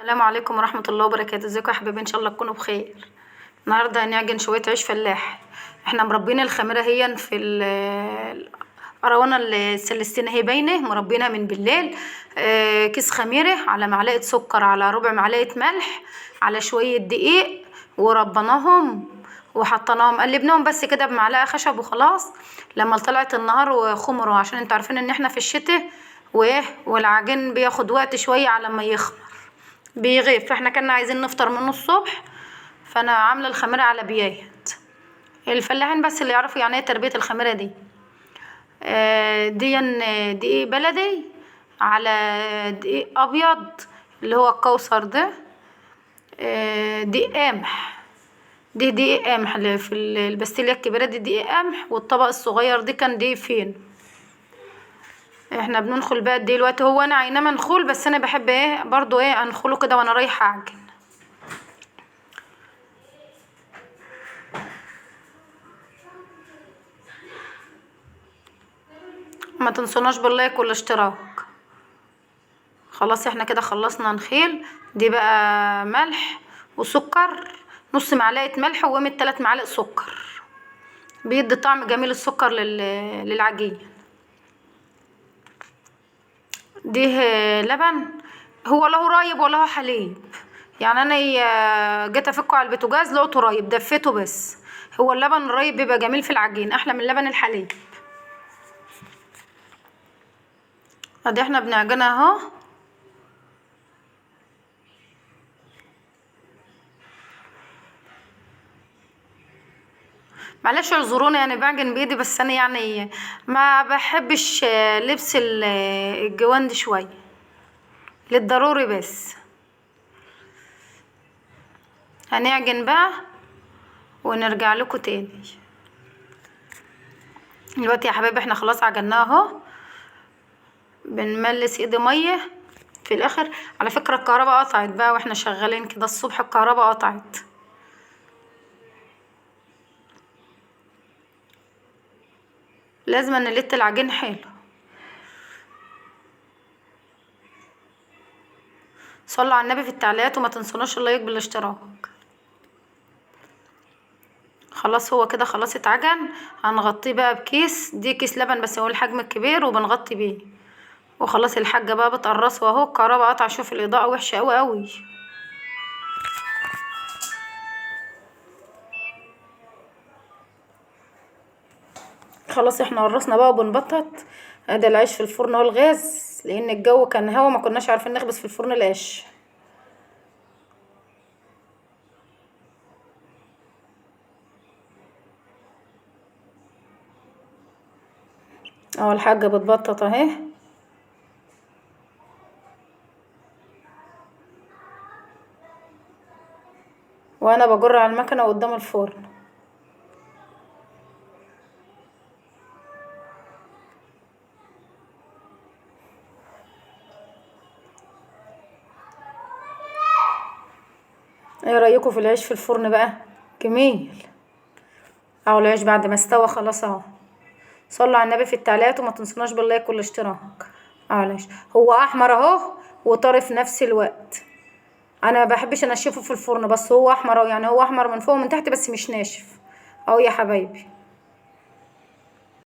السلام عليكم ورحمة الله وبركاته. ازيكم يا حبايبي؟ ان شاء الله تكونوا بخير. النهارده هنعجن شوية عيش فلاح. احنا مربين الخميرة هي في القروانة السلستين اهي باينة، مربينها من بالليل. كيس خميرة على معلقة سكر على ربع معلقة ملح على شوية دقيق، وربناهم وحطيناهم قلبناهم بس كده بمعلقة خشب وخلاص. لما طلعت النهار وخمروا، عشان انتوا عارفين ان احنا في الشتاء والعجين بياخد وقت شوية على ما يخمر بيغيب، فاحنا كنا عايزين نفطر منه الصبح، فانا عامله الخميره على بيايت. الفلاحين بس اللي يعرفوا يعني ايه تربيه الخميره دي. دي دقيق بلدي على دقيق ابيض اللي هو الكوثر ده. دقيق قمح، دي دقيق قمح اللي في البستيليه الكبيره دي دقيق قمح، والطبق الصغير دي كان دقيق فين. احنا بننخل بقى الدقيق دلوقتي، هو انا عايناه منخول بس انا بحب ايه برضو ايه انخله كده وانا رايحه اعجن. ما تنسوناش باللايك والاشتراك. خلاص احنا كده خلصنا نخيل. دي بقى ملح وسكر، نص معلقة ملح وقيمة 3 معالق سكر، بيدي طعم جميل السكر للعجين. دي لبن، هو له رايب وله حليب، يعني انا جيت افكه على البوتاجاز لقيته رايب دفيته بس. هو اللبن الرايب بيبقى جميل في العجين احلى من لبن الحليب. ادي احنا بنعجنها اهو. معلش اعذروني يعني بعجن بايدي، بس انا يعني ما بحبش لبس الجوان دي شويه للضروري بس. هنعجن بقى ونرجع لكم تاني. دلوقتي يا حبايبي احنا خلاص عجناها اهو. بنملس ايدي ميه في الاخر. على فكره الكهرباء قطعت بقى واحنا شغالين كده الصبح، الكهرباء قطعت. لازم نلت العجين حلو. صلوا على النبي في التعليقات وما تنسوناش اللايك بالاشتراك. خلاص هو كده خلاص اتعجن. هنغطيه بقى بكيس، دي كيس لبن بس هو الحجم الكبير وبنغطي بيه. وخلاص الحاجه بقى بتقرصه اهو. الكهرباء قطع، شوف الاضاءه وحشه قوي قوي. خلاص احنا قرصنا بقى وبنبطط. ادي العيش في الفرن اهو الغاز، لان الجو كان هوا ما كناش عارفين نخبز في الفرن العيش. اهو الحاجه بتبطط اهي. وانا بجر على المكنه قدام الفرن. ايه رايكم في العيش في الفرن بقى؟ جميل. اهو العيش بعد ما استوى خلاص اهو. صلوا على النبي في التعليقات وما تنسوناش باللايك والاشتراك. اهو العيش هو احمر اهو وطري في نفس الوقت. انا ما بحبش انشفه في الفرن، بس هو احمر اهو، يعني هو احمر من فوق ومن تحت بس مش ناشف اهو يا حبايبي.